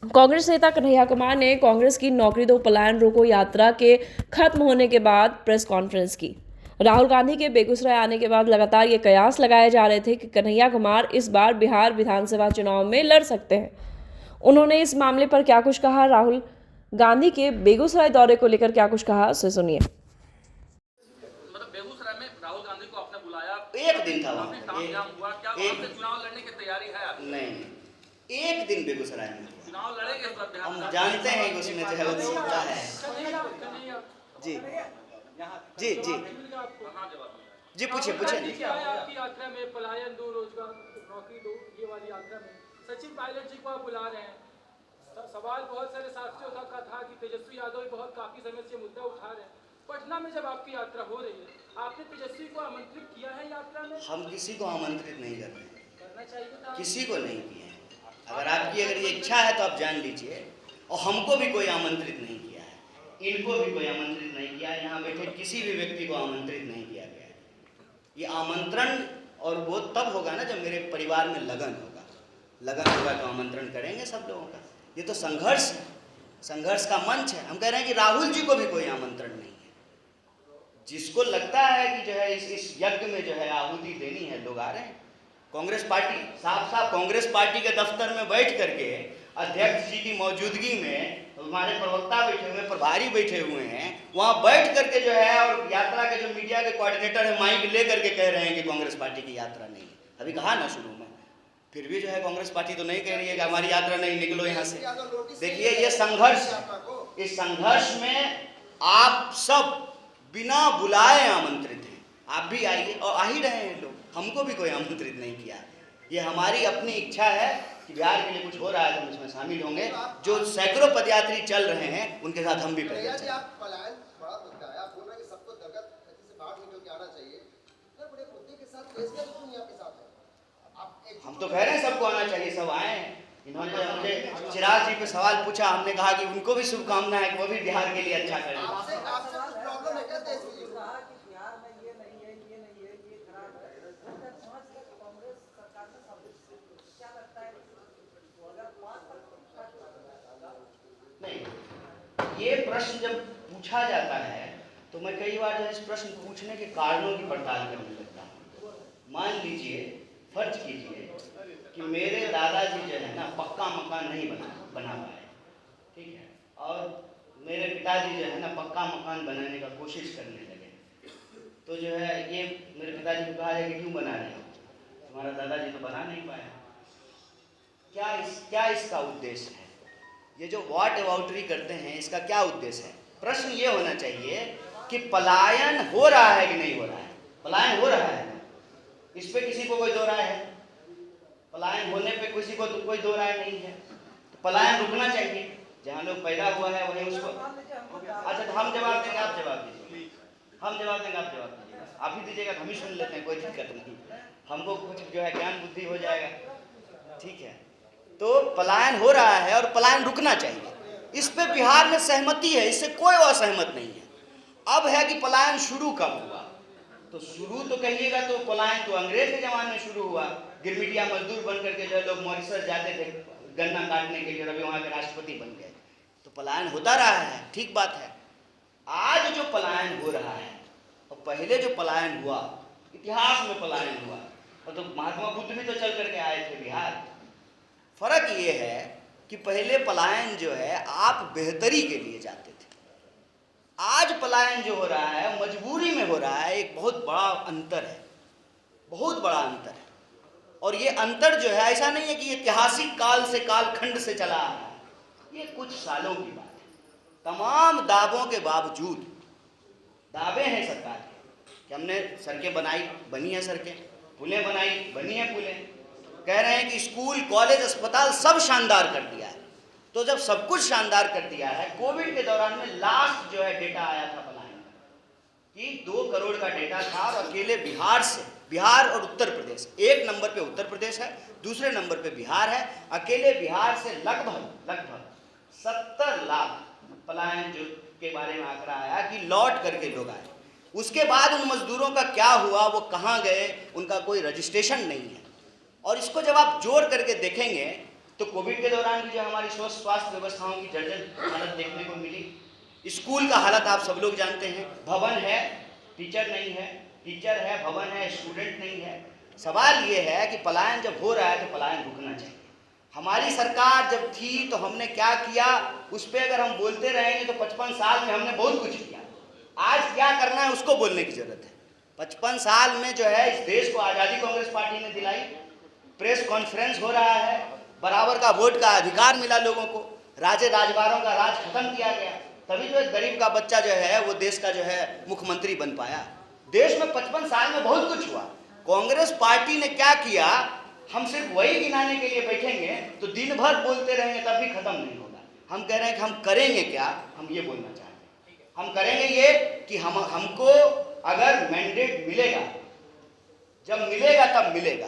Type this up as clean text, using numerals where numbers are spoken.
कांग्रेस नेता कन्हैया कुमार ने कांग्रेस की नौकरी दो पलायन रोको यात्रा के खत्म होने के बाद प्रेस कॉन्फ्रेंस की। राहुल गांधी के बेगूसराय आने के बाद लगातार ये कयास लगाए जा रहे थे कि कन्हैया कुमार इस बार बिहार विधानसभा चुनाव में लड़ सकते हैं। उन्होंने इस मामले पर क्या कुछ कहा, राहुल गांधी के बेगूसराय दौरे को लेकर क्या कुछ कहा, उसे सुनिए। बेगूसराय में राहुल गांधी को आपने बुलाया, एक दिन था वहाँ हुआ क्या वहाँ से चुनाव लड़ने की तैयारी है आपकी? नहीं, एक दिन बेगूसराय में चुनाव लड़ेंगे इस बार? हम जानते हैं कि उसमें जो है उत्सुकता है। जी जी जी जी, पूछिए पूछिए। आपकी यात्रा में पलायन दो, रोजगार नौकरी दो, ये वाली यात्रा में सचिन पायलट जी को आप बुला रहे हैं। सवाल बहुत सारे साथियों का था कि तेजस्वी यादव बहुत काफी समय से मुद्दा उठा रहे हैं। पटना में जब आपकी यात्रा हो रही है, आपने तेजस्वी को आमंत्रित किया है यात्रा में? हम किसी को आमंत्रित नहीं कर रहे हैं, करना चाहिए था, किसी को नहीं किए हैं। अगर ये इच्छा है तो आप जान लीजिए। और हमको भी कोई आमंत्रित नहीं किया है, इनको भी कोई आमंत्रित नहीं किया है, यहाँ बैठे किसी भी व्यक्ति को आमंत्रित नहीं किया गया है। ये आमंत्रण और वो तब होगा ना जब मेरे परिवार में लगन होगा तो आमंत्रण करेंगे सब लोगों का। ये तो संघर्ष है, संघर्ष का मंच है। हम कह रहे हैं कि राहुल जी को भी कोई आमंत्रण नहीं है। जिसको लगता है कि जो है इस यज्ञ में जो है आहुति देनी है, लोग आ रहे हैं। कांग्रेस पार्टी साफ कांग्रेस पार्टी के दफ्तर में बैठ करके अध्यक्ष जी की मौजूदगी में हमारे प्रवक्ता बैठे हुए, प्रभारी बैठे हुए हैं, वहाँ बैठ करके जो है, और यात्रा के जो मीडिया के कोऑर्डिनेटर है माइक ले करके कह रहे हैं कि कांग्रेस पार्टी की यात्रा नहीं है। अभी कहा ना शुरू में, फिर भी जो है कांग्रेस पार्टी तो नहीं कह रही है कि हमारी यात्रा नहीं, निकलो यहाँ से। देखिए ये संघर्ष है, इस संघर्ष में आप सब बिना बुलाए आमंत्रित हैं। आप भी आइए, और आ ही रहे हैं लोग, हमको भी कोई आमंत्रित नहीं किया। ये हमारी अपनी इच्छा है कि बिहार के लिए कुछ हो रहा है तो हम इसमें शामिल होंगे। जो सैकड़ों पदयात्री चल रहे हैं उनके साथ हम भी आप पलायन बड़ा मुद्दा है, आप बोल रहे हैं कि सबको दरगत से बाहर निकल के आना चाहिए, तो बड़े मुद्दे के साथ केस का क्यों नहीं आपके साथ है? हम तो कह रहे हैं सबको आना चाहिए, सब आए हैं। इन्होंने मुझे चिराग जी पे सवाल पूछा, हमने कहा कि उनको भी शुभकामना है कि वो भी बिहार के लिए अच्छा करें। आपसे कुछ प्रॉब्लम है क्या देश की? नहीं, ये प्रश्न जब पूछा जाता है तो मैं कई बार इस प्रश्न पूछने के कारणों की पड़ताल करने लगता हूँ। मान लीजिए, फर्ज कीजिए कि मेरे दादाजी जो है ना पक्का मकान नहीं बना पाए, ठीक है, और मेरे पिताजी जो है ना पक्का मकान बनाने का कोशिश करने लगे, तो जो है ये मेरे पिताजी को कहा जाए कि क्यों बना रहे हो, तुम्हारा दादाजी तो बना नहीं पाया। क्या इसका उद्देश्य है? ये जो व्हाट अबाउटरी करते हैं, इसका क्या उद्देश्य है? प्रश्न ये होना चाहिए कि पलायन हो रहा है कि नहीं हो रहा है। पलायन हो रहा है, इस पे किसी को कोई दो राय है? पलायन होने पे किसी को तो कोई दो राय नहीं है। तो पलायन रुकना चाहिए, जहाँ लोग पैदा हुआ है वहीं उसको। अच्छा, तो हम जवाब देंगे, आप जवाब दीजिए। हम जवाब देंगे, आप जवाब दीजिएगा। आप ही दीजिएगा, हम ही सुन लेते हैं, कोई दिक्कत नहीं। हमको कुछ जो है ज्ञान बुद्धि हो जाएगा, ठीक है। तो पलायन हो रहा है और पलायन रुकना चाहिए, इस पे बिहार में सहमति है, इससे कोई असहमत नहीं है। अब है कि पलायन शुरू कब हुआ, तो शुरू तो कहिएगा तो पलायन तो अंग्रेज के जमाने में शुरू हुआ। गिरमिटिया मजदूर बन करके जो लोग मॉरिशस जाते थे गन्ना काटने के लिए, रवि वहाँ के राष्ट्रपति बन गए, तो पलायन होता रहा है, ठीक बात है। आज जो पलायन हो रहा है और पहले जो पलायन हुआ, इतिहास में पलायन हुआ, और तो महात्मा बुद्ध भी तो चल करके आए थे बिहार। फर्क ये है कि पहले पलायन जो है आप बेहतरी के लिए जाते थे, आज पलायन जो हो रहा है मजबूरी में हो रहा है। एक बहुत बड़ा अंतर है, बहुत बड़ा अंतर है। और ये अंतर जो है ऐसा नहीं है कि ऐतिहासिक काल से कालखंड से चला आ रहा है, ये कुछ सालों की बात है। तमाम दावों के बावजूद, दावे हैं सरकार के कि हमने सड़कें बनाई, बनी है सड़कें, पुलें बनाई, बनी है पुलें, कह रहे हैं कि स्कूल कॉलेज अस्पताल सब शानदार कर दिया है। तो जब सब कुछ शानदार कर दिया है, कोविड के दौरान में लास्ट जो है डेटा आया था पलायन का कि 2 करोड़ का डेटा था, और अकेले बिहार से, बिहार और उत्तर प्रदेश, एक नंबर पे उत्तर प्रदेश है, दूसरे नंबर पे बिहार है, अकेले बिहार से लगभग 70 लाख पलायन जो के बारे में आंकड़ा आया कि लौट करके लोग आए। उसके बाद उन मजदूरों का क्या हुआ, वो कहाँ गए, उनका कोई रजिस्ट्रेशन नहीं है। और इसको जब आप जोड़ करके देखेंगे तो कोविड के दौरान भी जो हमारी स्वास्थ्य व्यवस्थाओं की जर्जर हालत देखने को मिली। स्कूल का हालत आप सब लोग जानते हैं, भवन है टीचर नहीं है, टीचर है भवन है स्टूडेंट नहीं है। सवाल ये है कि पलायन जब हो रहा है तो पलायन रुकना चाहिए। हमारी सरकार जब थी तो हमने क्या किया उस पर अगर हम बोलते रहेंगे तो 55 साल में हमने बहुत कुछ किया। आज क्या करना है उसको बोलने की जरूरत है। 55 साल में जो है इस देश को आज़ादी कांग्रेस पार्टी ने दिलाई, प्रेस कॉन्फ्रेंस हो रहा है, बराबर का वोट का अधिकार मिला लोगों को, राजे राजवारों का राज खत्म किया गया, तभी जो एक गरीब का बच्चा जो है वो देश का जो है मुख्यमंत्री बन पाया। देश में 55 साल में बहुत कुछ हुआ। कांग्रेस पार्टी ने क्या किया, हम सिर्फ वही गिनाने के लिए बैठेंगे तो दिन भर बोलते रहेंगे तब भी खत्म नहीं होगा। हम कह रहे हैं कि हम करेंगे क्या, हम ये बोलना चाहते हैं। हम करेंगे ये कि हमको अगर मैंडेट मिलेगा, जब मिलेगा तब मिलेगा।